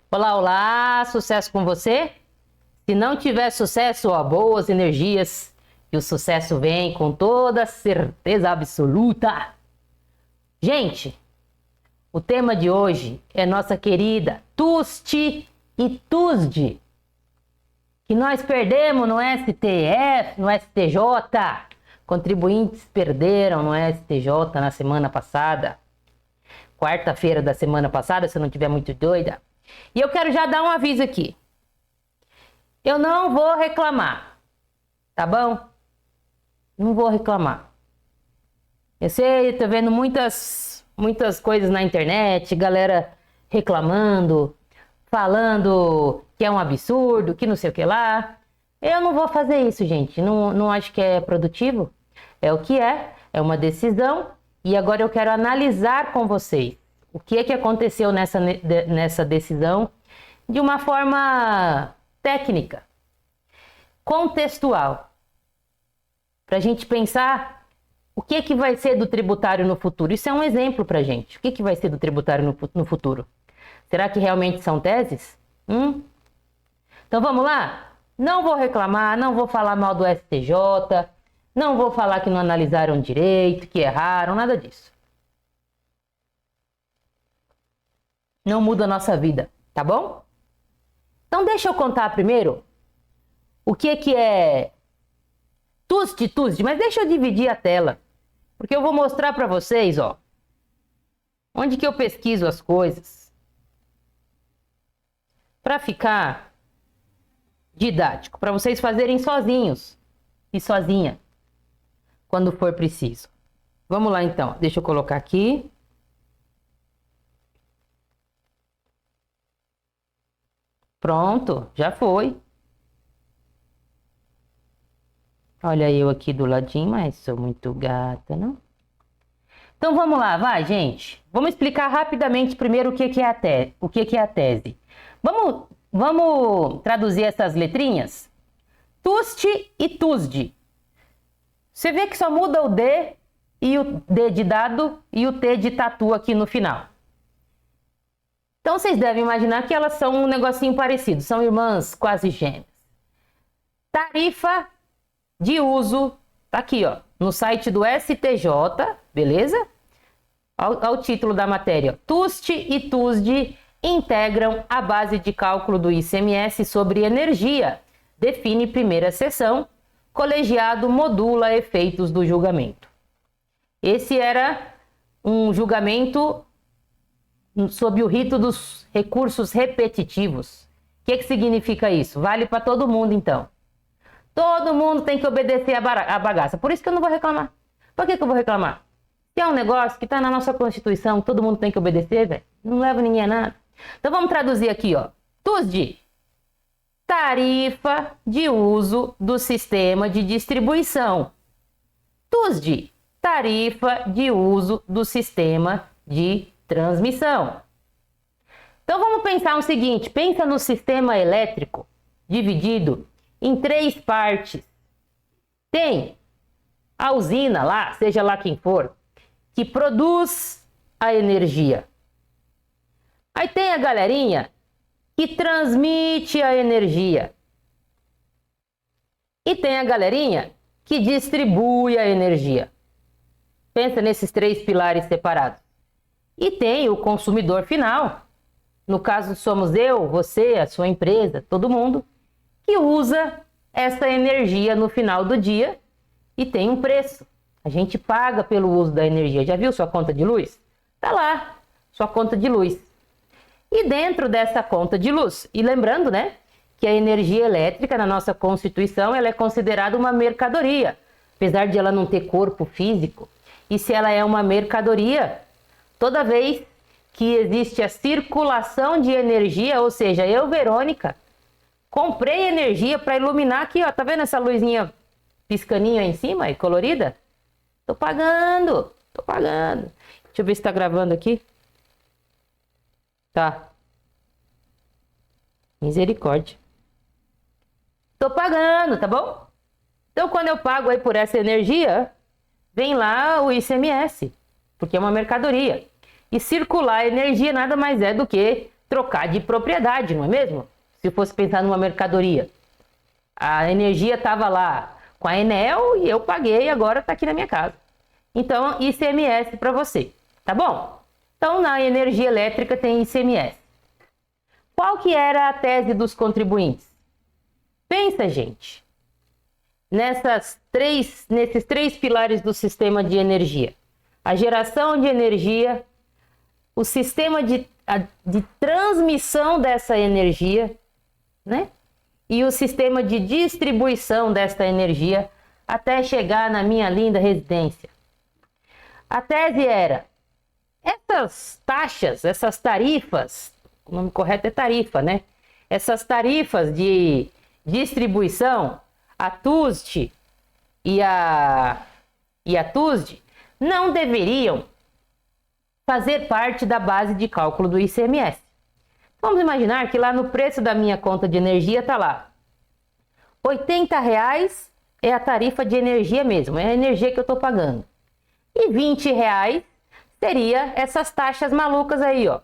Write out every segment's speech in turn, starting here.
Olá, olá, sucesso com você? Se não tiver sucesso, ó, boas energias, que o sucesso vem com toda certeza absoluta. Gente, o tema de hoje é nossa querida Tusti e Tusde, que nós perdemos no STF, no STJ. Contribuintes perderam no STJ na semana passada. Quarta-feira da semana passada, se eu não estiver muito doida. E eu quero já dar um aviso aqui. Eu não vou reclamar, tá bom? Não vou reclamar. Eu sei, tô vendo muitas coisas na internet, galera reclamando, falando que é um absurdo, que não sei o que lá. Eu não vou fazer isso, gente. Não acho que é produtivo. É o que é uma decisão. E agora eu quero analisar com vocês o que é que aconteceu nessa decisão de uma forma técnica, contextual, para a gente pensar o que é que vai ser do tributário no futuro. Isso é um exemplo para a gente. O que é que vai ser do tributário no futuro? Será que realmente são teses? Então vamos lá? Não vou reclamar, não vou falar mal do STJ, não vou falar que não analisaram direito, que erraram, nada disso. Não muda a nossa vida, tá bom? Então deixa eu contar primeiro o que é Tusti, mas deixa eu dividir a tela, porque eu vou mostrar para vocês, ó, onde que eu pesquiso as coisas, para ficar didático, para vocês fazerem sozinhos e sozinha, quando for preciso. Vamos lá então, deixa eu colocar aqui. Pronto, já foi. Olha eu aqui do ladinho, mas sou muito gata, não? Então vamos lá, vai, gente. Vamos explicar rapidamente primeiro o que é a tese. Vamos traduzir essas letrinhas? Tusti e Tusde. Você vê que só muda o D e o D de dado e o T de tatu aqui no final. Então vocês devem imaginar que elas são um negocinho parecido, são irmãs quase gêmeas. Tarifa de uso, tá aqui, ó, no site do STJ, beleza? Olha o título da matéria. Tusti e Tusde integram a base de cálculo do ICMS sobre energia. Define primeira seção. Colegiado modula efeitos do julgamento. Esse era um julgamento sob o rito dos recursos repetitivos. O que significa isso? Vale para todo mundo, então. Todo mundo tem que obedecer a bagaça. Por isso que eu não vou reclamar. Por que eu vou reclamar? Se é um negócio que está na nossa Constituição, todo mundo tem que obedecer, velho. Não leva ninguém a nada. Então vamos traduzir aqui, ó. Tusde. Tarifa de uso do sistema de distribuição. Tusde. Tarifa de uso do sistema de transmissão. Então vamos pensar o seguinte, pensa no sistema elétrico dividido em 3 partes. Tem a usina lá, seja lá quem for, que produz a energia. Aí tem a galerinha que transmite a energia. E tem a galerinha que distribui a energia. Pensa nesses 3 pilares separados. E tem o consumidor final, no caso somos eu, você, a sua empresa, todo mundo, que usa essa energia no final do dia e tem um preço. A gente paga pelo uso da energia. Já viu sua conta de luz? Tá lá, sua conta de luz. E dentro dessa conta de luz, e lembrando, né, que a energia elétrica na nossa Constituição, ela é considerada uma mercadoria, apesar de ela não ter corpo físico. E se ela é uma mercadoria, toda vez que existe a circulação de energia, ou seja, eu, Verônica, comprei energia para iluminar aqui, ó, tá vendo essa luzinha piscaninha aí em cima, colorida? Tô pagando. Deixa eu ver se tá gravando aqui. Tá. Misericórdia. Tô pagando, tá bom? Então quando eu pago aí por essa energia, vem lá o ICMS, porque é uma mercadoria. E circular energia nada mais é do que trocar de propriedade, não é mesmo? Se fosse pensar numa mercadoria. A energia estava lá com a Enel e eu paguei, agora está aqui na minha casa. Então, ICMS para você, tá bom? Então, na energia elétrica tem ICMS. Qual que era a tese dos contribuintes? Pensa, gente, nesses três pilares do sistema de energia. A geração de energia, o sistema de transmissão dessa energia, né? E o sistema de distribuição desta energia até chegar na minha linda residência. A tese era, essas taxas, essas tarifas, o nome correto é tarifa, né? Essas tarifas de distribuição, a TUSD e a TUSD, não deveriam fazer parte da base de cálculo do ICMS. Vamos imaginar que lá no preço da minha conta de energia está lá, R$80 é a tarifa de energia mesmo, é a energia que eu estou pagando. E R$20 seria essas taxas malucas aí, ó.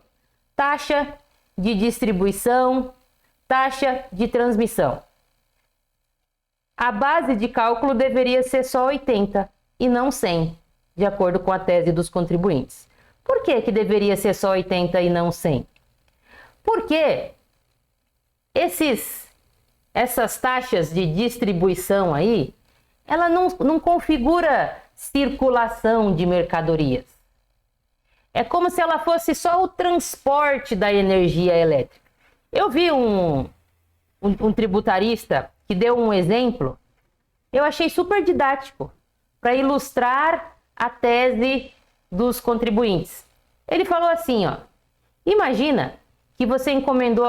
Taxa de distribuição, taxa de transmissão. A base de cálculo deveria ser só 80 e não 100, de acordo com a tese dos contribuintes. Por que que deveria ser só 80 e não 100? Porque essas taxas de distribuição aí, ela não configura circulação de mercadorias. É como se ela fosse só o transporte da energia elétrica. Eu vi um tributarista que deu um exemplo, eu achei super didático, para ilustrar a tese dos contribuintes. Ele falou assim, ó, imagina que você encomendou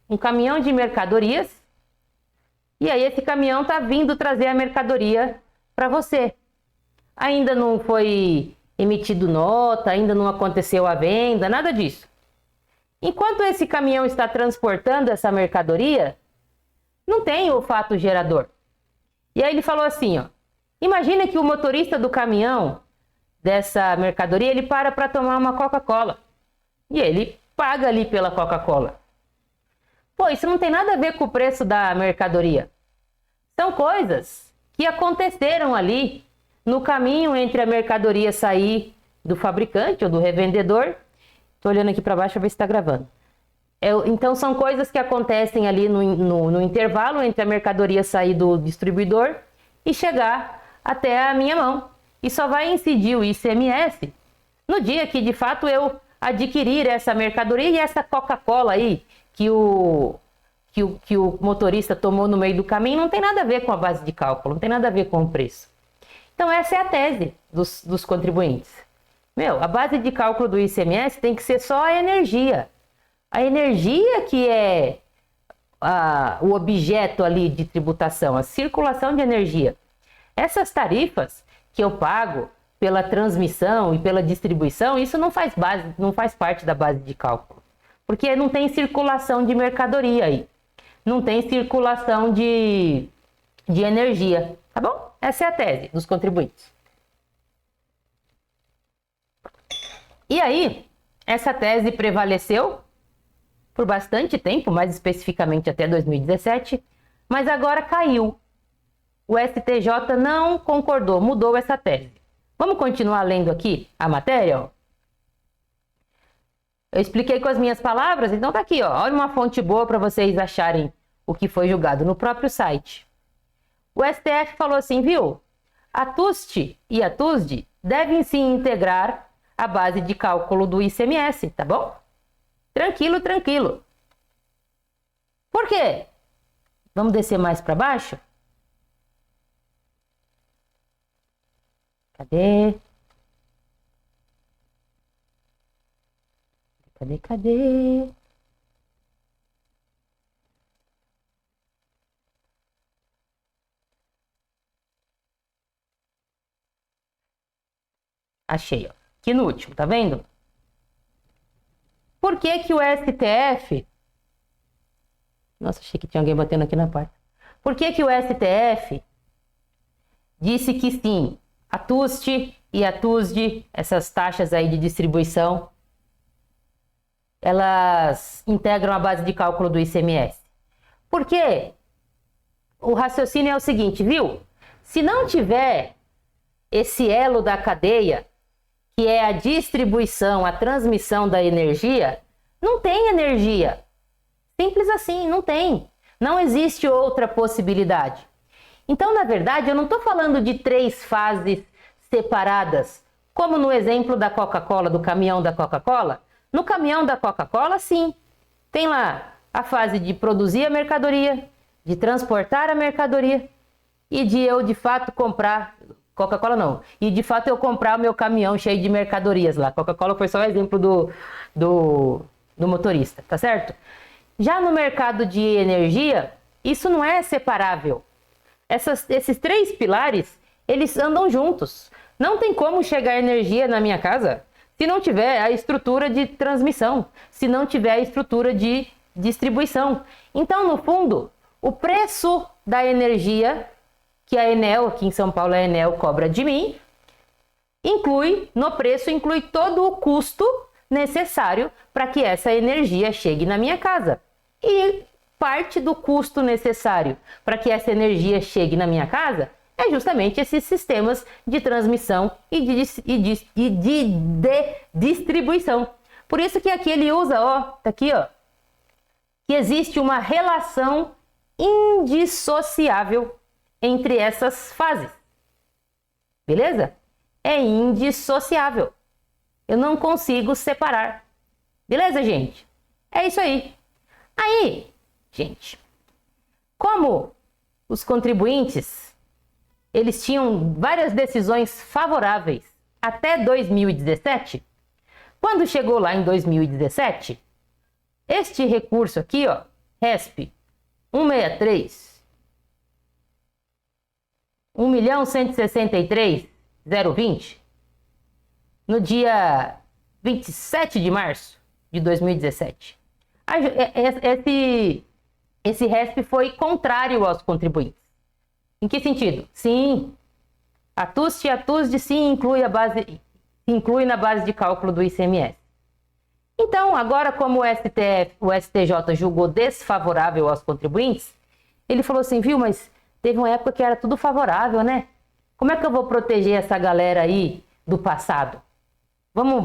um caminhão de mercadorias, e aí esse caminhão está vindo trazer a mercadoria para você. Ainda não foi emitido nota, ainda não aconteceu a venda, nada disso. Enquanto esse caminhão está transportando essa mercadoria, não tem o fato gerador. E aí ele falou assim, ó, imagina que o motorista do caminhão dessa mercadoria, ele para tomar uma Coca-Cola. E ele paga ali pela Coca-Cola. Pô, isso não tem nada a ver com o preço da mercadoria. São coisas que aconteceram ali no caminho entre a mercadoria sair do fabricante ou do revendedor. Tô olhando aqui para baixo para ver se está gravando. Então são coisas que acontecem ali no intervalo entre a mercadoria sair do distribuidor e chegar até a minha mão. E só vai incidir o ICMS no dia que de fato eu adquirir essa mercadoria e essa Coca-Cola aí que o motorista tomou no meio do caminho não tem nada a ver com a base de cálculo, não tem nada a ver com o preço. Então essa é a tese dos contribuintes. A base de cálculo do ICMS tem que ser só a energia. A energia que é o objeto ali de tributação, a circulação de energia. Essas tarifas que eu pago pela transmissão e pela distribuição, isso não faz parte da base de cálculo. Porque não tem circulação de mercadoria aí. Não tem circulação de energia. Tá bom? Essa é a tese dos contribuintes. E aí, essa tese prevaleceu por bastante tempo, mais especificamente até 2017, mas agora caiu. O STJ não concordou, mudou essa tese. Vamos continuar lendo aqui a matéria? Ó. Eu expliquei com as minhas palavras, então tá aqui, ó. Olha uma fonte boa para vocês acharem o que foi julgado no próprio site. O STF falou assim, viu? A TUST e a TUSD devem se integrar à base de cálculo do ICMS, tá bom? Tranquilo, tranquilo. Por quê? Vamos descer mais para baixo? Cadê? Cadê? Achei, ó. Aqui no último, tá vendo? Por que que o STF... Nossa, achei que tinha alguém batendo aqui na porta. Por que que o STF disse que sim, a TUST e a TUSD, essas taxas aí de distribuição, elas integram a base de cálculo do ICMS? Porque o raciocínio é o seguinte, viu? Se não tiver esse elo da cadeia, que é a distribuição, a transmissão da energia, não tem energia. Simples assim, não tem. Não existe outra possibilidade. Então, na verdade, eu não estou falando de 3 fases separadas, como no exemplo da Coca-Cola, do caminhão da Coca-Cola. No caminhão da Coca-Cola, sim, tem lá a fase de produzir a mercadoria, de transportar a mercadoria e de eu, de fato, comprar... Coca-Cola não. E, de fato, eu comprar o meu caminhão cheio de mercadorias lá. Coca-Cola foi só o exemplo do motorista, tá certo? Já no mercado de energia, isso não é separável. Esses 3 pilares, eles andam juntos. Não tem como chegar energia na minha casa se não tiver a estrutura de transmissão, se não tiver a estrutura de distribuição. Então, no fundo, o preço da energia que a Enel, aqui em São Paulo a Enel cobra de mim, inclui todo o custo necessário para que essa energia chegue na minha casa. E parte do custo necessário para que essa energia chegue na minha casa é justamente esses sistemas de transmissão e de distribuição. Por isso que aqui ele usa, ó, tá aqui, ó, que existe uma relação indissociável entre essas fases. Beleza? É indissociável. Eu não consigo separar. Beleza, gente? É isso aí. Aí, gente, como os contribuintes, eles tinham várias decisões favoráveis até 2017, quando chegou lá em 2017, este recurso aqui, ó, RESP 163, 1.163.020, no dia 27 de março de 2017. Esse RESP foi contrário aos contribuintes. Em que sentido? Sim, a TUST e a TUSD sim inclui na base de cálculo do ICMS. Então, agora como o STJ julgou desfavorável aos contribuintes, ele falou assim, viu, mas teve uma época que era tudo favorável, né? Como é que eu vou proteger essa galera aí do passado? Vamos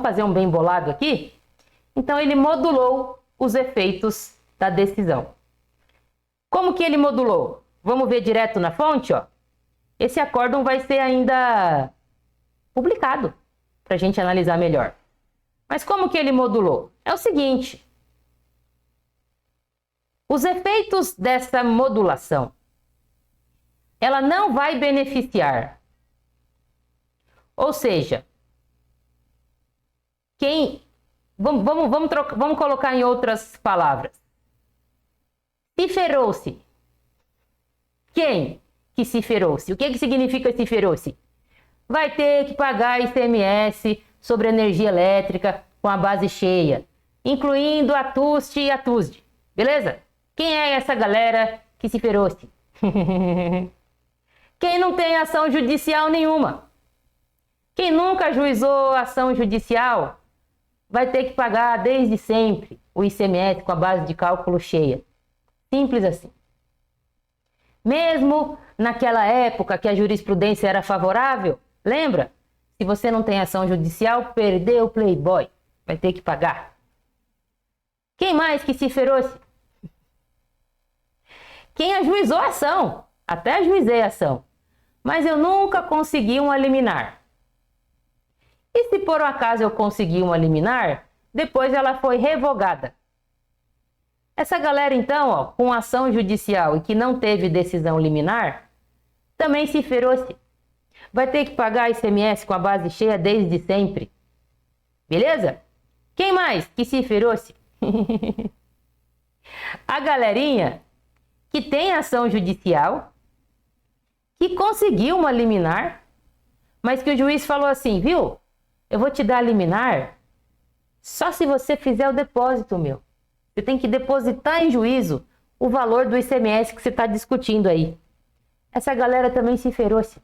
fazer um bem bolado aqui? Então, ele modulou os efeitos da decisão. Como que ele modulou? Vamos ver direto na fonte, ó. Esse acórdão vai ser ainda publicado para a gente analisar melhor. Mas como que ele modulou? É o seguinte. Os efeitos dessa modulação, ela não vai beneficiar. Ou seja, vamos colocar em outras palavras. Se ferrou-se. Quem que se ferrou-se? O que significa se ferrou-se? Vai ter que pagar ICMS sobre energia elétrica com a base cheia, incluindo a TUST e a TUSD. Beleza? Quem é essa galera que se ferrou-se? Quem não tem ação judicial nenhuma. Quem nunca ajuizou ação judicial vai ter que pagar desde sempre o ICMS com a base de cálculo cheia. Simples assim. Mesmo naquela época que a jurisprudência era favorável, lembra? Se você não tem ação judicial, perdeu o Playboy. Vai ter que pagar. Quem mais que se ferrou-se? Quem ajuizou a ação. Até ajuizei a ação. Mas eu nunca consegui uma liminar. E se por um acaso eu consegui uma liminar, depois ela foi revogada. Essa galera então, ó, com ação judicial e que não teve decisão liminar, também se ferrou-se. Vai ter que pagar ICMS com a base cheia desde sempre. Beleza? Quem mais que se ferrou-se? A galerinha que tem ação judicial, que conseguiu uma liminar, mas que o juiz falou assim, viu? Eu vou te dar a liminar só se você fizer o depósito, meu. Você tem que depositar em juízo o valor do ICMS que você está discutindo aí. Essa galera também se ferrou-se.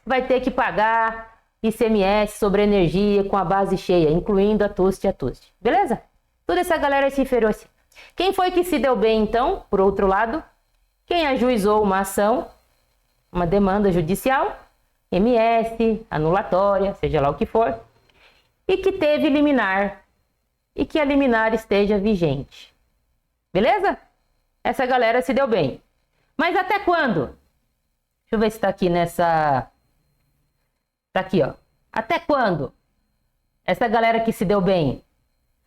Vai ter que pagar ICMS sobre energia com a base cheia, incluindo a TUST e a TUSD. Beleza? Toda essa galera se ferou-se. Quem foi que se deu bem, então, por outro lado? Quem ajuizou uma ação, uma demanda judicial, MS, anulatória, seja lá o que for, e que teve liminar, e que a liminar esteja vigente. Beleza? Essa galera se deu bem. Mas até quando? Deixa eu ver se tá aqui nessa... Tá aqui, ó. Até quando? Essa galera que se deu bem.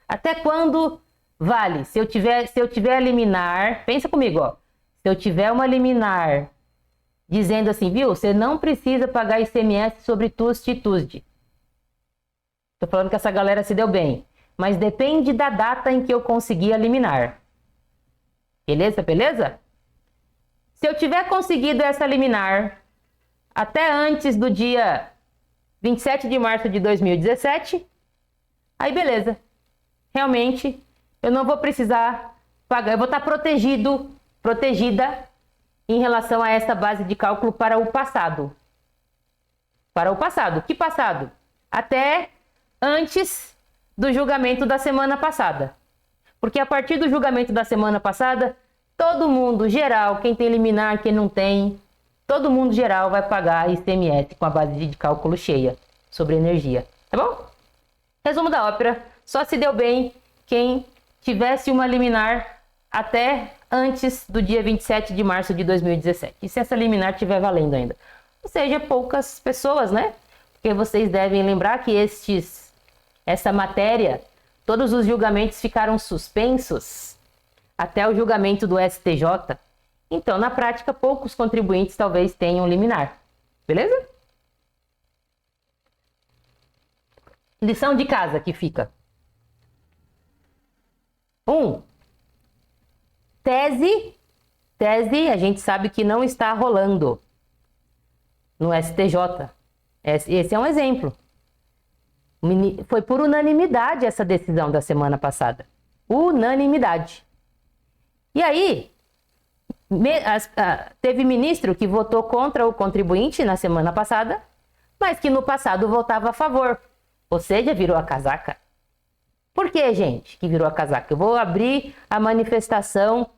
Até quando vale? Se eu tiver liminar, pensa comigo, ó. Se eu tiver uma liminar dizendo assim, viu? Você não precisa pagar ICMS sobre TUST e TUSD. Tô falando que essa galera se deu bem. Mas depende da data em que eu conseguir a liminar. Beleza? Beleza? Se eu tiver conseguido essa liminar até antes do dia 27 de março de 2017, aí beleza. Realmente, eu não vou precisar pagar. Eu vou estar protegida em relação a essa base de cálculo para o passado. Para o passado. Que passado? Até antes do julgamento da semana passada. Porque a partir do julgamento da semana passada, todo mundo geral, quem tem liminar, quem não tem, todo mundo geral vai pagar ICMS com a base de cálculo cheia sobre energia. Tá bom? Resumo da ópera. Só se deu bem quem tivesse uma liminar até antes do dia 27 de março de 2017. E se essa liminar estiver valendo ainda. Ou seja, poucas pessoas, né? Porque vocês devem lembrar que essa matéria, todos os julgamentos ficaram suspensos até o julgamento do STJ. Então, na prática, poucos contribuintes talvez tenham liminar. Beleza? Lição de casa que fica. 1. Tese, a gente sabe que não está rolando no STJ. Esse é um exemplo. Foi por unanimidade essa decisão da semana passada. Unanimidade. E aí, teve ministro que votou contra o contribuinte na semana passada, mas que no passado votava a favor. Ou seja, virou a casaca. Por que, gente, que virou a casaca? Eu vou abrir a manifestação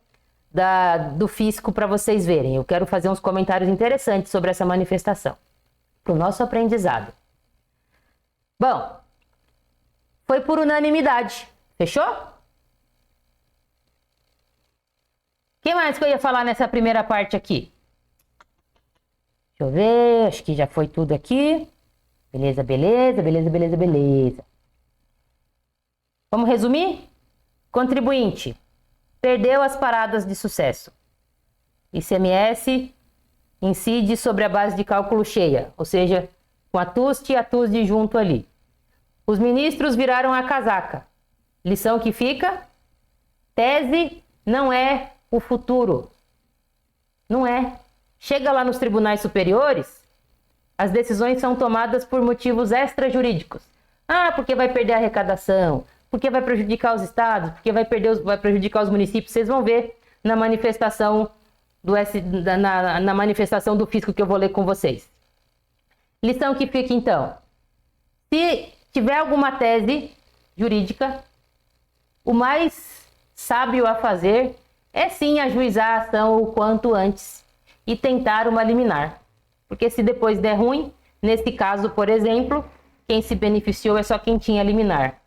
do fisco para vocês verem. Eu quero fazer uns comentários interessantes sobre essa manifestação, para o nosso aprendizado. Bom, foi por unanimidade. Fechou? O que mais que eu ia falar nessa primeira parte aqui? Deixa eu ver, acho que já foi tudo aqui. Beleza, beleza, beleza, beleza, beleza. Vamos resumir? Contribuinte perdeu as paradas de sucesso. ICMS incide sobre a base de cálculo cheia, ou seja, com a TUST e a TUSD junto ali. Os ministros viraram a casaca. Lição que fica? Tese não é o futuro. Não é. Chega lá nos tribunais superiores, as decisões são tomadas por motivos extrajurídicos. Ah, porque vai perder a arrecadação, porque vai prejudicar os estados, porque vai prejudicar os municípios. Vocês vão ver na manifestação na manifestação do fisco que eu vou ler com vocês. Lição que fica então. Se tiver alguma tese jurídica, o mais sábio a fazer é sim ajuizar a ação o quanto antes e tentar uma liminar. Porque se depois der ruim, nesse caso, por exemplo, quem se beneficiou é só quem tinha liminar.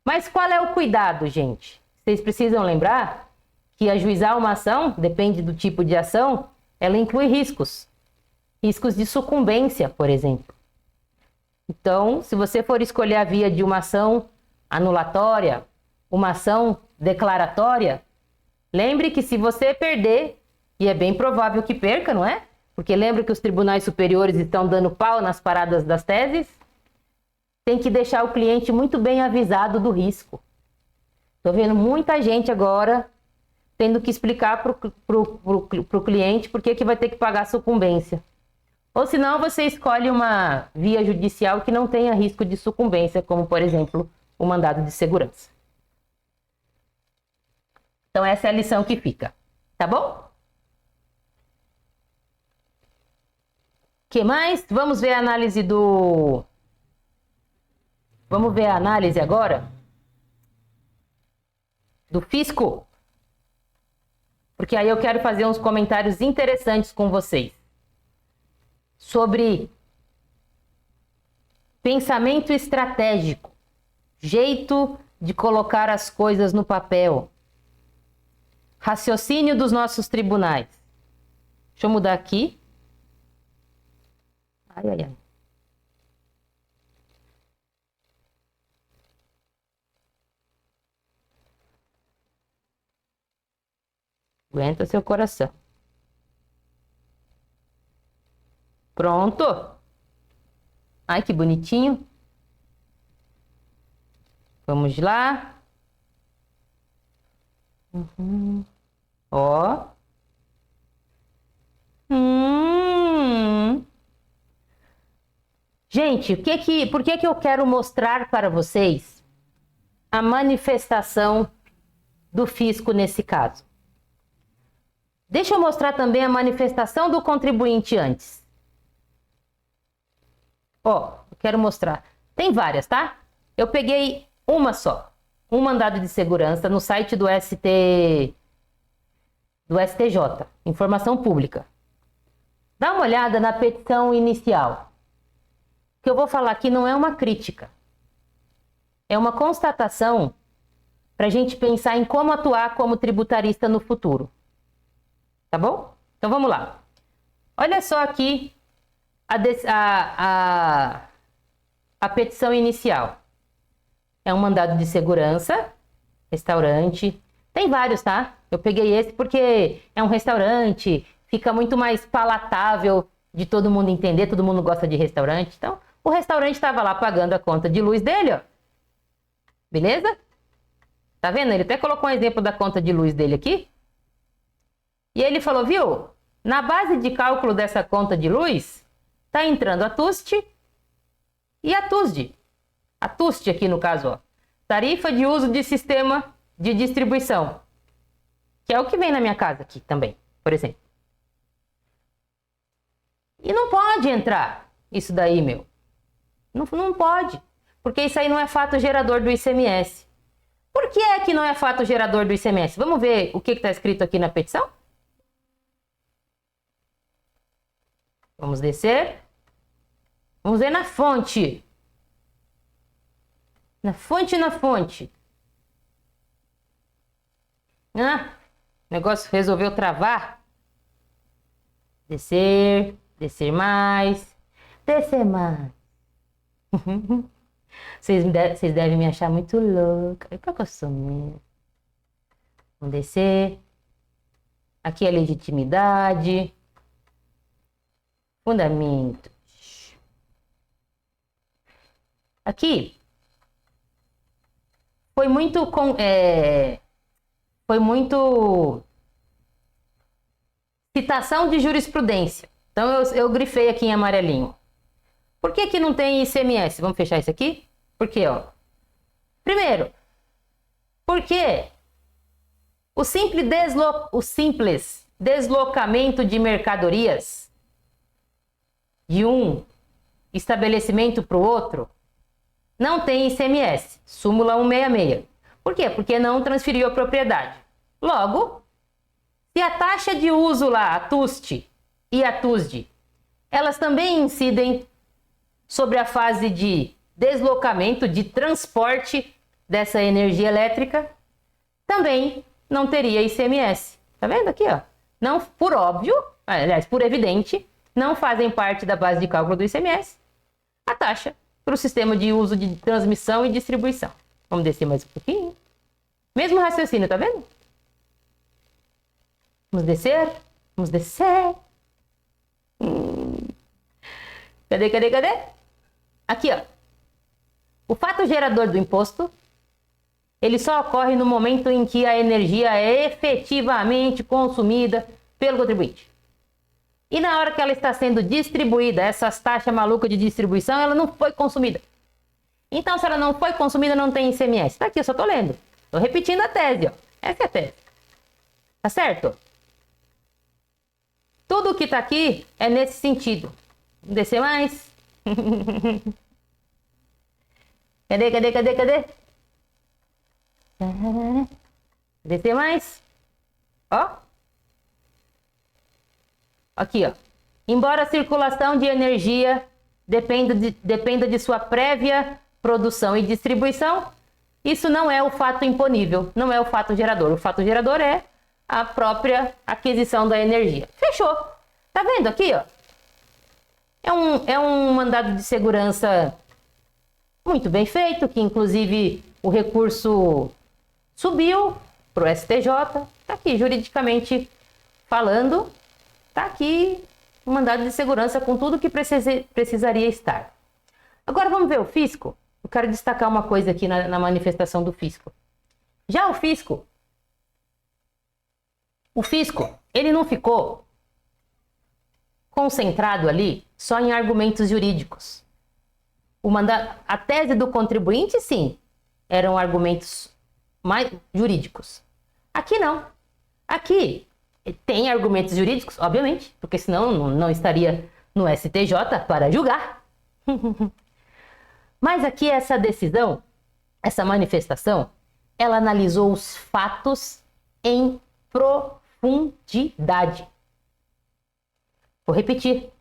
Mas qual é o cuidado, gente? Vocês precisam lembrar que ajuizar uma ação, depende do tipo de ação, ela inclui riscos. Riscos de sucumbência, por exemplo. Então, se você for escolher a via de uma ação anulatória, uma ação declaratória, lembre que se você perder, e é bem provável que perca, não é? Porque lembra que os tribunais superiores estão dando pau nas paradas das teses? Tem que deixar o cliente muito bem avisado do risco. Estou vendo muita gente agora tendo que explicar para o cliente por que vai ter que pagar sucumbência. Ou senão você escolhe uma via judicial que não tenha risco de sucumbência, como por exemplo o mandado de segurança. Então essa é a lição que fica, tá bom? O que mais? Vamos ver a análise do... Vamos ver a análise agora do fisco. Porque aí eu quero fazer uns comentários interessantes com vocês sobre pensamento estratégico, jeito de colocar as coisas no papel, raciocínio dos nossos tribunais. Deixa eu mudar aqui. Ai, ai, ai. Aguenta seu coração. Pronto. Ai, que bonitinho. Vamos lá. Ó. Gente, por que eu quero mostrar para vocês a manifestação do fisco nesse caso? Deixa eu mostrar também a manifestação do contribuinte antes. Ó, eu quero mostrar. Tem várias, tá? Eu peguei uma só. Um mandado de segurança no site do STJ, Informação Pública. Dá uma olhada na petição inicial. O que eu vou falar aqui não é uma crítica. É uma constatação para a gente pensar em como atuar como tributarista no futuro. Tá bom? Então vamos lá. Olha só aqui a petição inicial. É um mandado de segurança, restaurante. Tem vários, tá? Eu peguei esse porque é um restaurante, fica muito mais palatável de todo mundo entender, todo mundo gosta de restaurante. Então, o restaurante estava lá pagando a conta de luz dele, ó. Beleza? Tá vendo? Ele até colocou um exemplo da conta de luz dele aqui. E ele falou, viu? Na base de cálculo dessa conta de luz, tá entrando a TUST e a TUSD. A TUST aqui no caso, ó. Tarifa de uso de sistema de distribuição. Que é o que vem na minha casa aqui também, por exemplo. E não pode entrar isso daí, meu. Não pode. Porque isso aí não é fato gerador do ICMS. Por que é que não é fato gerador do ICMS? Vamos ver o que está escrito aqui na petição? Vamos descer. Vamos ver na fonte. Na fonte. Ah, o negócio resolveu travar. Descer mais. Descer mais. Vocês devem me achar muito louca. É porque eu sou mesmo. Vamos descer. Aqui é legitimidade. Fundamentos. Aqui foi muito citação de jurisprudência. Então eu grifei aqui em amarelinho. Por que que não tem ICMS? Vamos fechar isso aqui? Por quê, ó? Primeiro, porque o simples deslocamento de mercadorias de um estabelecimento para o outro não tem ICMS, súmula 166. Por quê? Porque não transferiu a propriedade. Logo, se a taxa de uso lá, a TUST e a TUSD, elas também incidem sobre a fase de deslocamento, de transporte dessa energia elétrica, também não teria ICMS. Tá vendo aqui, ó? Não, por óbvio, aliás, por evidente, não fazem parte da base de cálculo do ICMS a taxa para o sistema de uso de transmissão e distribuição. Vamos descer mais um pouquinho. Mesmo raciocínio, tá vendo? Vamos descer. Vamos descer. Cadê? Aqui, ó. O fato gerador do imposto, ele só ocorre no momento em que a energia é efetivamente consumida pelo contribuinte. E na hora que ela está sendo distribuída, essas taxas malucas de distribuição, ela não foi consumida. Então, se ela não foi consumida, não tem ICMS. Tá aqui, eu só tô lendo. Tô repetindo a tese, ó. Essa é a tese. Tá certo? Tudo que tá aqui é nesse sentido. Vamos descer mais. Cadê? Descer mais. Ó. Aqui, ó. Embora a circulação de energia dependa de sua prévia produção e distribuição, isso não é o fato imponível, não é o fato gerador. O fato gerador é a própria aquisição da energia. Fechou. Tá vendo aqui, ó? É um mandado de segurança muito bem feito, que inclusive o recurso subiu para o STJ. Tá aqui, juridicamente falando, tá aqui o mandado de segurança com tudo que precisaria estar. Agora vamos ver o fisco. Eu quero destacar uma coisa aqui na manifestação do fisco. Já o fisco, ele não ficou concentrado ali só em argumentos jurídicos. A tese do contribuinte, sim, eram argumentos mais jurídicos. Aqui não. Aqui tem argumentos jurídicos, obviamente, porque senão não estaria no STJ para julgar. Mas aqui essa decisão, essa manifestação, ela analisou os fatos em profundidade. Vou repetir.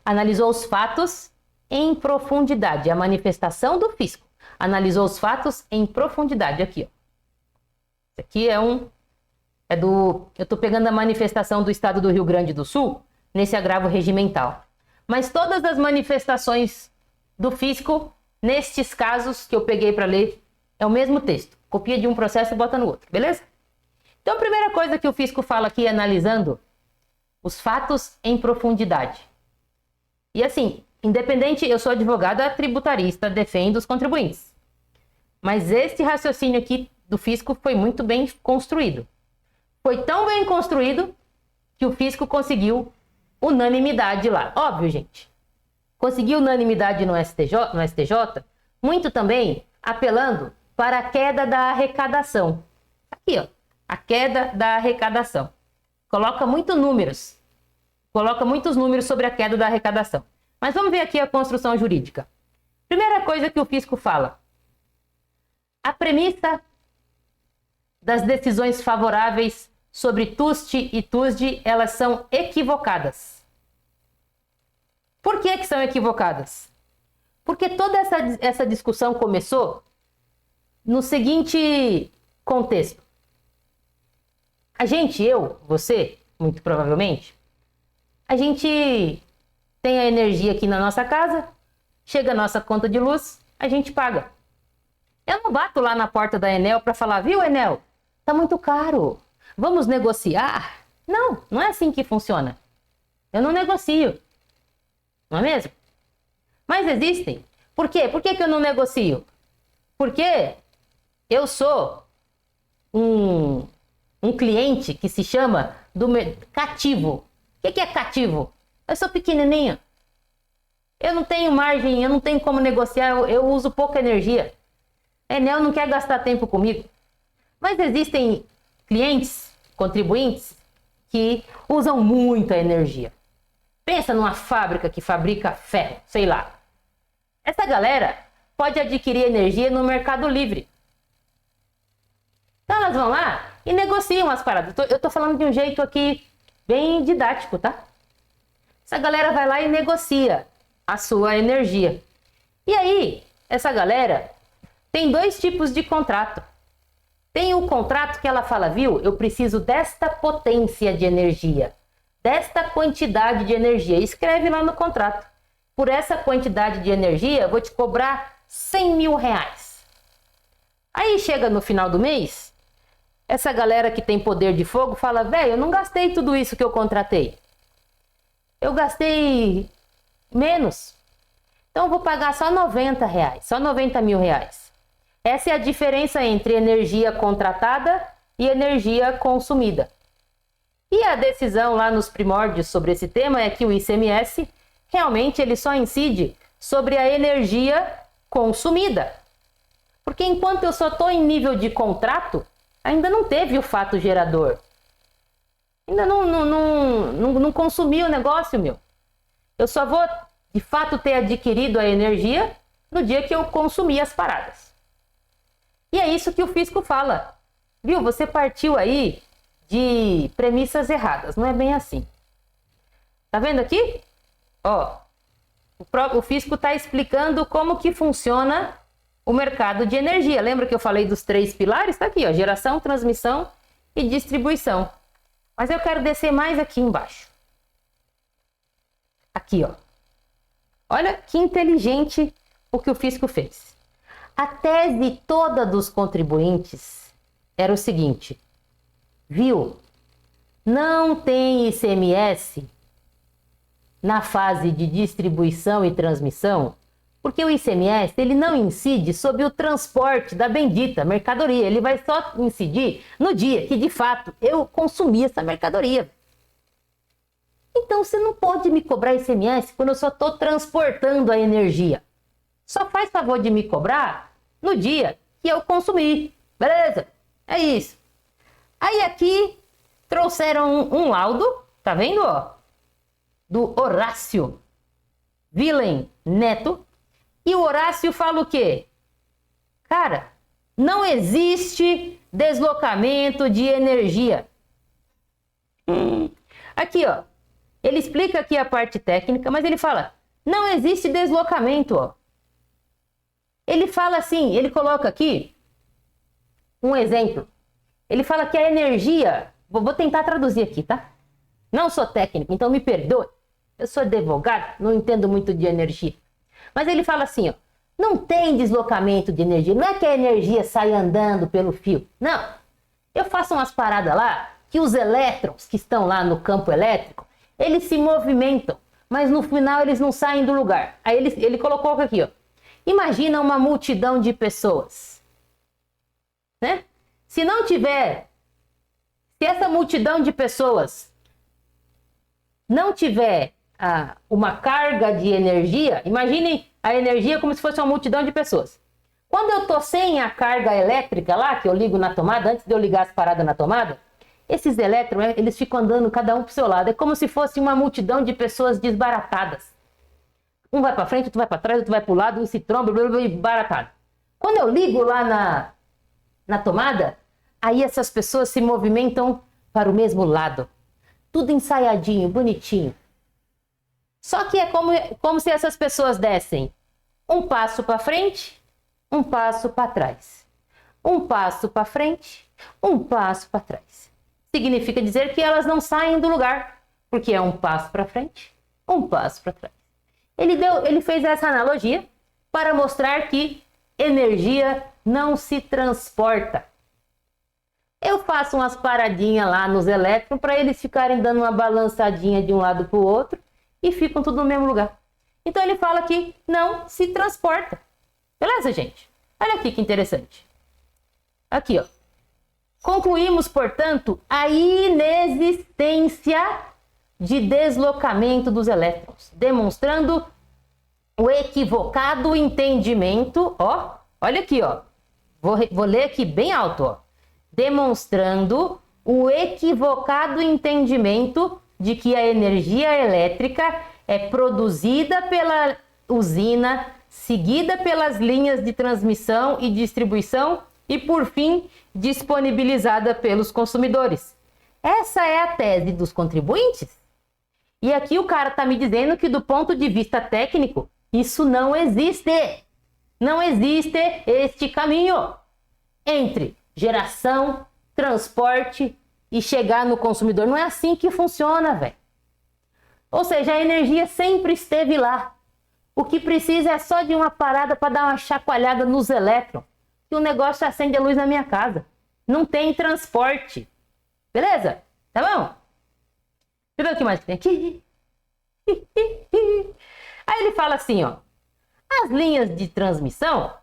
Analisou os fatos em profundidade. A manifestação do fisco analisou os fatos em profundidade. Aqui, ó. Isso aqui eu tô pegando a manifestação do estado do Rio Grande do Sul nesse agravo regimental. Mas todas as manifestações do fisco, nestes casos que eu peguei para ler, é o mesmo texto. Copia de um processo e bota no outro, beleza? Então a primeira coisa que o fisco fala aqui, analisando os fatos em profundidade. E assim, independente, eu sou advogada tributarista, defendo os contribuintes. Mas este raciocínio aqui do fisco foi muito bem construído. Foi tão bem construído que o fisco conseguiu unanimidade lá. Óbvio, gente. Conseguiu unanimidade no STJ, muito também apelando para a queda da arrecadação. Aqui, ó, a queda da arrecadação. Coloca muitos números sobre a queda da arrecadação. Mas vamos ver aqui a construção jurídica. Primeira coisa que o fisco fala. A premissa das decisões favoráveis sobre TUST e TUSD, elas são equivocadas. Por que são equivocadas? Porque toda essa discussão começou no seguinte contexto. A gente, você, muito provavelmente, a gente tem a energia aqui na nossa casa, chega a nossa conta de luz, a gente paga. Eu não bato lá na porta da Enel para falar, viu, Enel? Tá muito caro. Vamos negociar? Não, não é assim que funciona. Eu não negocio. Não é mesmo? Mas existem. Por quê? Por que eu não negocio? Porque eu sou um cliente que se chama cativo. O que é cativo? Eu sou pequenininho. Eu não tenho margem, eu não tenho como negociar, eu uso pouca energia. A Enel não quer gastar tempo comigo. Mas existem clientes, contribuintes, que usam muita energia. Pensa numa fábrica que fabrica ferro, sei lá. Essa galera pode adquirir energia no Mercado Livre. Então elas vão lá e negociam as paradas. Eu tô falando de um jeito aqui bem didático, tá? Essa galera vai lá e negocia a sua energia. E aí, essa galera tem dois tipos de contrato. Tem o contrato que ela fala, viu? Eu preciso desta potência de energia, desta quantidade de energia. Escreve lá no contrato. Por essa quantidade de energia, eu vou te cobrar 100 mil reais. Aí chega no final do mês, essa galera que tem poder de fogo fala, velho, eu não gastei tudo isso que eu contratei. Eu gastei menos. Então eu vou pagar só 90 reais, só 90 mil reais. Essa é a diferença entre energia contratada e energia consumida. E a decisão lá nos primórdios sobre esse tema é que o ICMS realmente ele só incide sobre a energia consumida. Porque enquanto eu só estou em nível de contrato, ainda não teve o fato gerador. Ainda não consumi o negócio, meu. Eu só vou, de fato, ter adquirido a energia no dia que eu consumir as paradas. E é isso que o fisco fala. Viu? Você partiu aí de premissas erradas. Não é bem assim. Tá vendo aqui? Ó, o Fisco está explicando como que funciona o mercado de energia. Lembra que eu falei dos 3 pilares? Tá aqui, ó, geração, transmissão e distribuição. Mas eu quero descer mais aqui embaixo. Aqui, ó. Olha que inteligente o que o Fisco fez. A tese toda dos contribuintes era o seguinte: viu? Não tem ICMS na fase de distribuição e transmissão, porque o ICMS ele não incide sobre o transporte da bendita mercadoria, ele vai só incidir no dia que de fato eu consumi essa mercadoria. Então você não pode me cobrar ICMS quando eu só estou transportando a energia. Só faz favor de me cobrar no dia que eu consumi, beleza? É isso. Aí aqui trouxeram um laudo, tá vendo, ó? Do Horácio Villain Neto. E o Horácio fala o quê? Cara, não existe deslocamento de energia. Aqui, ó. Ele explica aqui a parte técnica, mas ele fala, não existe deslocamento, ó. Ele fala assim, ele coloca aqui um exemplo. Ele fala que a energia, vou tentar traduzir aqui, tá? Não sou técnico, então me perdoe. Eu sou advogado, não entendo muito de energia. Mas ele fala assim, ó, não tem deslocamento de energia. Não é que a energia sai andando pelo fio. Não. Eu faço umas paradas lá que os elétrons que estão lá no campo elétrico, eles se movimentam, mas no final eles não saem do lugar. Aí ele colocou aqui, ó. Imagina uma multidão de pessoas, né? Se essa multidão de pessoas não tiver uma carga de energia, imaginem a energia como se fosse uma multidão de pessoas. Quando eu tô sem a carga elétrica lá, que eu ligo na tomada, antes de eu ligar as paradas na tomada, esses elétrons, eles ficam andando cada um pro seu lado. É como se fosse uma multidão de pessoas desbaratadas. Um vai para frente, outro vai para trás, outro vai para o lado, um se tromba, baratado. Quando eu ligo lá na tomada, aí essas pessoas se movimentam para o mesmo lado. Tudo ensaiadinho, bonitinho. Só que é como se essas pessoas dessem um passo para frente, um passo para trás. Um passo para frente, um passo para trás. Significa dizer que elas não saem do lugar, porque é um passo para frente, um passo para trás. Ele fez essa analogia para mostrar que energia não se transporta. Eu faço umas paradinhas lá nos elétrons para eles ficarem dando uma balançadinha de um lado para o outro e ficam tudo no mesmo lugar. Então ele fala que não se transporta. Beleza, gente? Olha aqui que interessante. Aqui, ó. Concluímos, portanto, a inexistência de deslocamento dos elétrons, demonstrando o equivocado entendimento, ó, olha aqui, ó, vou ler aqui bem alto, ó, demonstrando o equivocado entendimento de que a energia elétrica é produzida pela usina, seguida pelas linhas de transmissão e distribuição e, por fim, disponibilizada pelos consumidores. Essa é a tese dos contribuintes. E aqui o cara está me dizendo que, do ponto de vista técnico, isso não existe. Não existe este caminho entre geração, transporte e chegar no consumidor. Não é assim que funciona, velho. Ou seja, a energia sempre esteve lá. O que precisa é só de uma parada para dar uma chacoalhada nos elétrons. Que o negócio acende a luz na minha casa. Não tem transporte. Beleza? Tá bom? Deixa eu ver o que mais tem aqui. Aí ele fala assim, ó. As linhas de transmissão,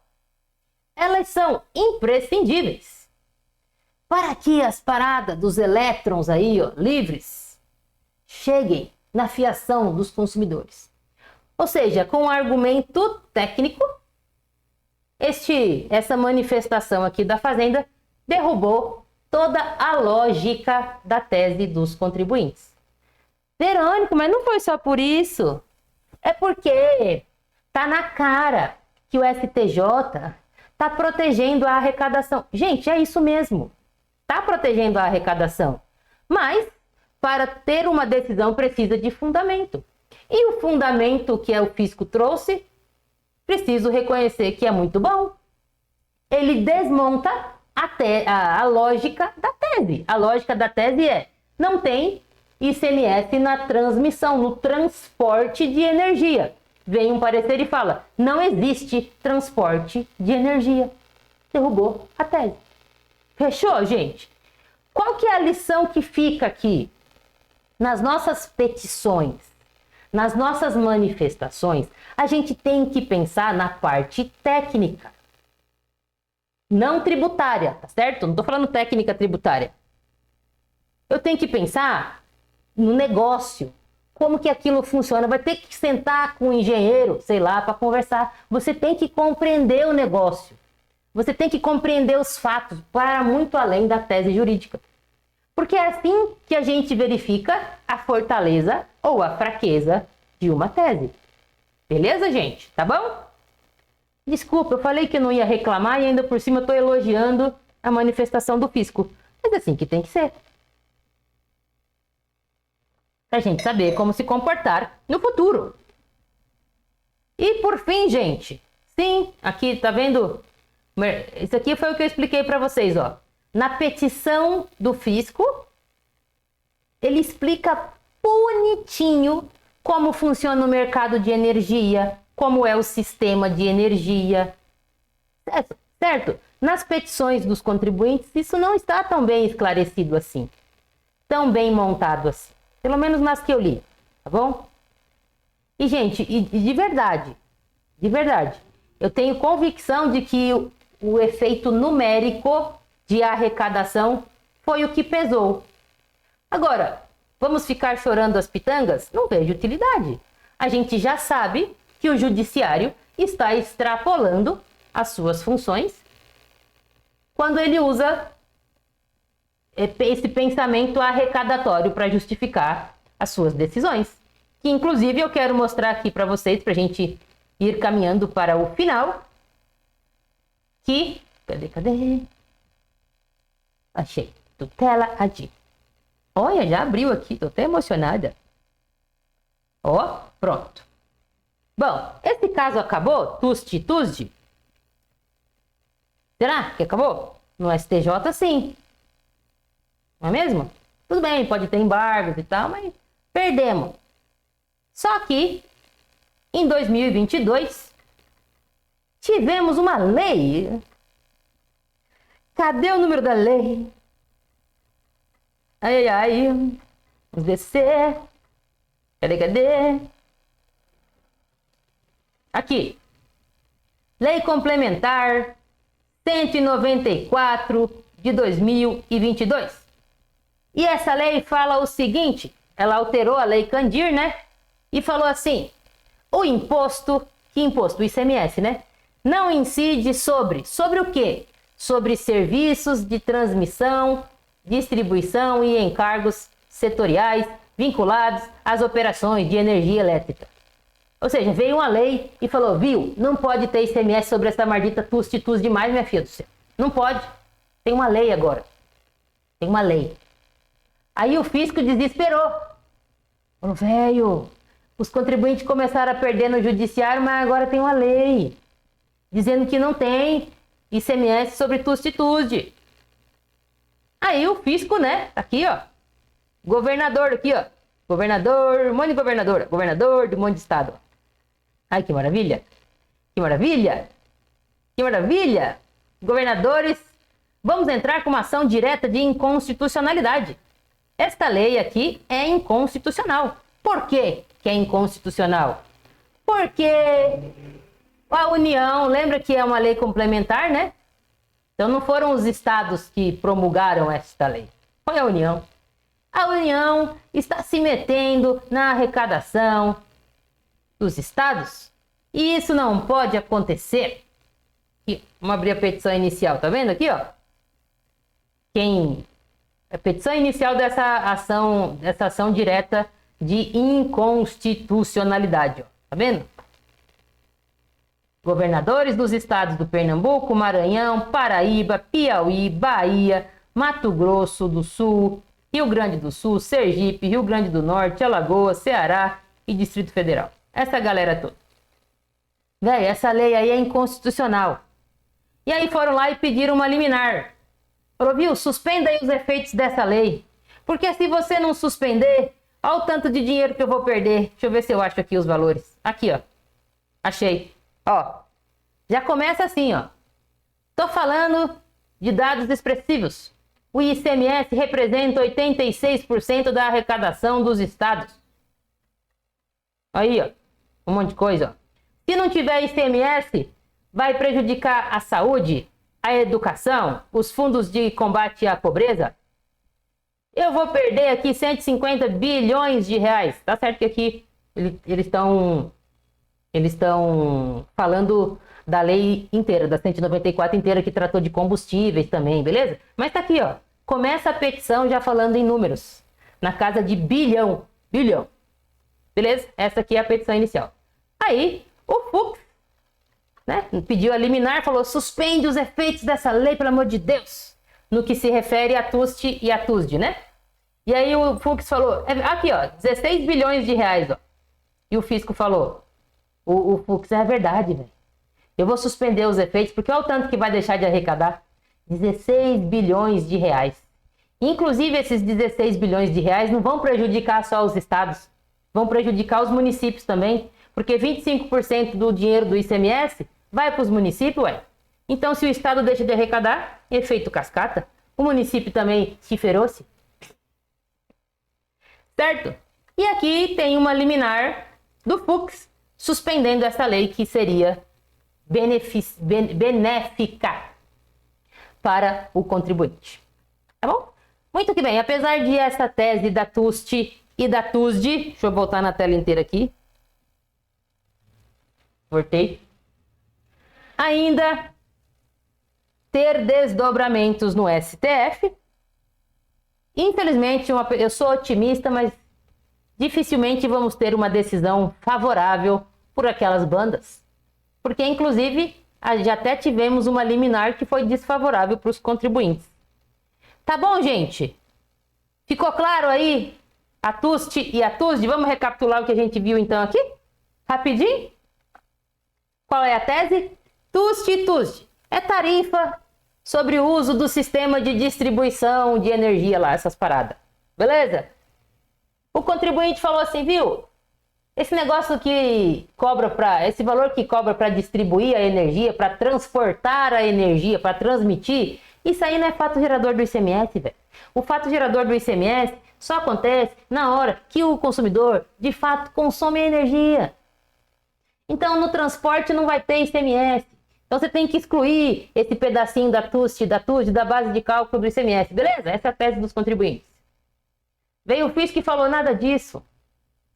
elas são imprescindíveis para que as paradas dos elétrons aí, ó, livres, cheguem na fiação dos consumidores. Ou seja, com um argumento técnico, essa manifestação aqui da Fazenda derrubou toda a lógica da tese dos contribuintes. Verônica, mas não foi só por isso. É porque tá na cara que o STJ tá protegendo a arrecadação. Gente, é isso mesmo. está protegendo a arrecadação. Mas, para ter uma decisão, precisa de fundamento. E o fundamento que o fisco trouxe, preciso reconhecer que é muito bom. Ele desmonta a lógica da tese. A lógica da tese é: não tem ICMS na transmissão, no transporte de energia. Vem um parecer e fala: não existe transporte de energia. Derrubou a tese. Fechou, gente? Qual que é a lição que fica aqui? Nas nossas petições, nas nossas manifestações, a gente tem que pensar na parte técnica, não tributária, tá certo? Não estou falando técnica tributária. Eu tenho que pensar no negócio, como que aquilo funciona. Vai ter que sentar com o engenheiro, sei lá, para conversar. Você tem que compreender o negócio. Você tem que compreender os fatos para muito além da tese jurídica. Porque é assim que a gente verifica a fortaleza ou a fraqueza de uma tese. Beleza, gente? Tá bom? Desculpa, eu falei que não ia reclamar e ainda por cima eu estou elogiando a manifestação do fisco. Mas é assim que tem que ser. Para a gente saber como se comportar no futuro. E por fim, gente, sim, aqui tá vendo? Isso aqui foi o que eu expliquei para vocês, ó. Na petição do fisco, ele explica bonitinho como funciona o mercado de energia, como é o sistema de energia, certo? Nas petições dos contribuintes, isso não está tão bem esclarecido assim, tão bem montado assim, pelo menos nas que eu li, tá bom? E, gente, de verdade, eu tenho convicção de que o efeito numérico de arrecadação foi o que pesou. Agora, vamos ficar chorando as pitangas? Não vejo utilidade. A gente já sabe que o judiciário está extrapolando as suas funções quando ele usa esse pensamento arrecadatório para justificar as suas decisões. Que, inclusive, eu quero mostrar aqui para vocês, para a gente ir caminhando para o final. Que... Cadê? Achei. Tutela ADI. Olha, já abriu aqui. Tô até emocionada. Ó, pronto. Bom, esse caso acabou? Tusti. Será que acabou? No STJ, sim. Não é mesmo? Tudo bem, pode ter embargos e tal, mas perdemos. Só que, em 2022, tivemos uma lei. Cadê o número da lei? Ai. Vamos descer. Cadê? Aqui. Lei Complementar 194 de 2022. E essa lei fala o seguinte, ela alterou a Lei Candir, né? E falou assim: o imposto, que imposto? O ICMS, né? Não incide sobre o quê? Sobre serviços de transmissão, distribuição e encargos setoriais vinculados às operações de energia elétrica. Ou seja, veio uma lei e falou: viu, não pode ter ICMS sobre essa maldita tusti demais, minha filha do céu. Não pode. Tem uma lei agora. Tem uma lei. Aí o fisco desesperou. Falou: velho, os contribuintes começaram a perder no judiciário, mas agora tem uma lei dizendo que não tem ICMS sobre tusti. Aí o fisco, né, tá aqui, ó. Governador aqui, ó. Governador, um monte de governadora. Governador de um monte de estado. Ai, que maravilha. Que maravilha. Que maravilha. Governadores, vamos entrar com uma ação direta de inconstitucionalidade. Esta lei aqui é inconstitucional. Por quê que é inconstitucional? Porque a União, lembra que é uma lei complementar, né? Então não foram os estados que promulgaram esta lei. Foi a União. A União está se metendo na arrecadação dos estados. E isso não pode acontecer. Aqui, vamos abrir a petição inicial, tá vendo aqui, ó? A petição inicial dessa ação direta de inconstitucionalidade, ó. Tá vendo? Governadores dos estados do Pernambuco, Maranhão, Paraíba, Piauí, Bahia, Mato Grosso do Sul, Rio Grande do Sul, Sergipe, Rio Grande do Norte, Alagoas, Ceará e Distrito Federal. Essa galera toda. Véi, essa lei aí é inconstitucional. E aí foram lá e pediram uma liminar. Falou, viu, suspenda aí os efeitos dessa lei. Porque se você não suspender, olha o tanto de dinheiro que eu vou perder. Deixa eu ver se eu acho aqui os valores. Aqui, ó. Achei. Ó. Já começa assim, ó. Tô falando de dados expressivos. O ICMS representa 86% da arrecadação dos estados. Aí, ó. Um monte de coisa, ó. Se não tiver ICMS, vai prejudicar a saúde, a educação, os fundos de combate à pobreza. Eu vou perder aqui 150 bilhões de reais. Tá certo que aqui eles estão falando da lei inteira, da 194 inteira, que tratou de combustíveis também, beleza? Mas tá aqui, ó. Começa a petição já falando em números. Na casa de bilhão. Bilhão. Beleza? Essa aqui é a petição inicial. Aí, o Fux, né, pediu a liminar, falou, suspende os efeitos dessa lei, pelo amor de Deus, no que se refere a TUST e a TUSD, né? E aí o Fux falou, aqui, ó, 16 bilhões de reais, ó. E o fisco falou, o Fux, é verdade, velho. Eu vou suspender os efeitos, porque olha o tanto que vai deixar de arrecadar. 16 bilhões de reais. Inclusive, esses 16 bilhões de reais não vão prejudicar só os estados, vão prejudicar os municípios também, porque 25% do dinheiro do ICMS vai para os municípios, ué. Então, se o estado deixa de arrecadar, efeito cascata, o município também se ferou-se. Certo? E aqui tem uma liminar do Fux suspendendo essa lei que seria benéfica para o contribuinte. Tá bom? Muito que bem. Apesar de essa tese da TUST e da TUSD, deixa eu voltar na tela inteira aqui. Voltei. Ainda ter desdobramentos no STF. Infelizmente, eu sou otimista, mas dificilmente vamos ter uma decisão favorável por aquelas bandas. Porque, inclusive, já até tivemos uma liminar que foi desfavorável para os contribuintes. Tá bom, gente? Ficou claro aí a TUST e a TUSD? Vamos recapitular o que a gente viu então aqui? Rapidinho? Qual é a tese? TUST e TUSD. É tarifa sobre o uso do sistema de distribuição de energia lá, essas paradas. Beleza? O contribuinte falou assim, viu? Esse negócio que cobra esse valor que cobra para distribuir a energia, para transportar a energia, para transmitir, isso aí não é fato gerador do ICMS, velho. O fato gerador do ICMS só acontece na hora que o consumidor, de fato, consome energia. Então, no transporte não vai ter ICMS. Então, você tem que excluir esse pedacinho da TUST, da TUSD, da base de cálculo do ICMS. Beleza? Essa é a tese dos contribuintes. Veio o fisco e falou nada disso.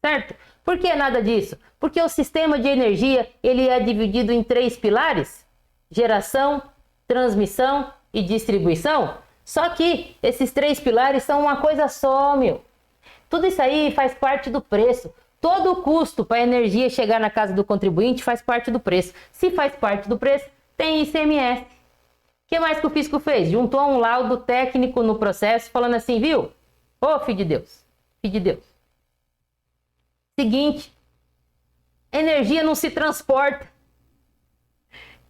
Certo? Por que nada disso? Porque o sistema de energia ele é dividido em 3 pilares. Geração, transmissão e distribuição. Só que esses 3 pilares são uma coisa só, meu. Tudo isso aí faz parte do preço. Todo o custo para a energia chegar na casa do contribuinte faz parte do preço. Se faz parte do preço, tem ICMS. O que mais que o fisco fez? Juntou um laudo técnico no processo falando assim, viu? Ô, filho de Deus, filho de Deus. Seguinte, energia não se transporta.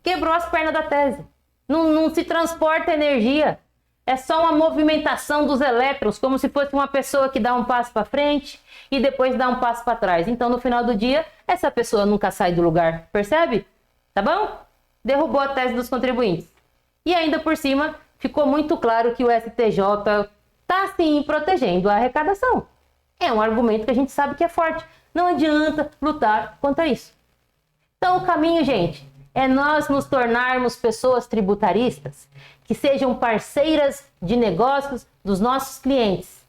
Quebrou as pernas da tese. Não se transporta energia. É só uma movimentação dos elétrons, como se fosse uma pessoa que dá um passo para frente e depois dá um passo para trás. Então, no final do dia, essa pessoa nunca sai do lugar. Percebe? Tá bom? Derrubou a tese dos contribuintes. E ainda por cima, ficou muito claro que o STJ está, sim, protegendo a arrecadação. É um argumento que a gente sabe que é forte. Não adianta lutar contra isso. Então, o caminho, gente, é nós nos tornarmos pessoas tributaristas que sejam parceiras de negócios dos nossos clientes.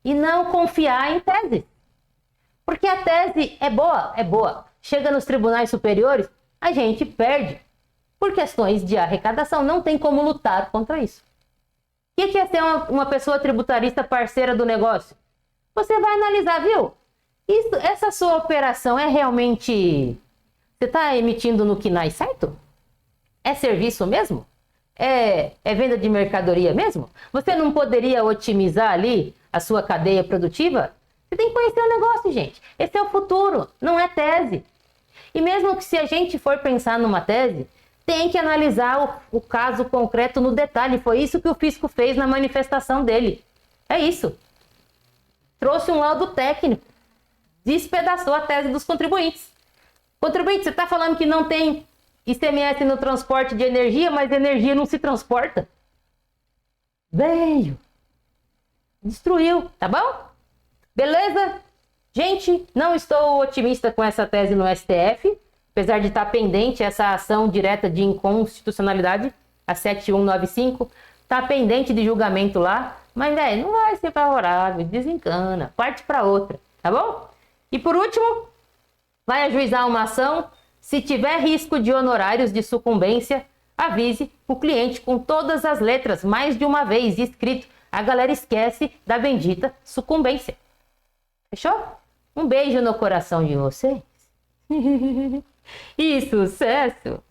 E não confiar em tese. Porque a tese é boa, é boa. Chega nos tribunais superiores, a gente perde. Por questões de arrecadação, não tem como lutar contra isso. O que é ser uma pessoa tributarista parceira do negócio? Você vai analisar, viu? Essa sua operação é realmente... Você está emitindo no KNAI certo? É serviço mesmo? é venda de mercadoria mesmo? Você não poderia otimizar ali a sua cadeia produtiva? Você tem que conhecer o negócio, gente. Esse é o futuro, não é tese. E mesmo que se a gente for pensar numa tese, tem que analisar o caso concreto no detalhe. Foi isso que o fisco fez na manifestação dele. É isso. Trouxe um laudo técnico. Despedaçou a tese dos contribuintes. Contribuinte, você está falando que não tem ICMS no transporte de energia, mas energia não se transporta? Veio. Destruiu, tá bom? Beleza? Gente, não estou otimista com essa tese no STF, apesar de estar pendente essa ação direta de inconstitucionalidade, a 7195, está pendente de julgamento lá, mas não vai ser favorável, desencana, parte para outra, tá bom? E por último, vai ajuizar uma ação, se tiver risco de honorários de sucumbência, avise o cliente com todas as letras, mais de uma vez escrito. A galera esquece da bendita sucumbência. Fechou? Um beijo no coração de vocês. E sucesso!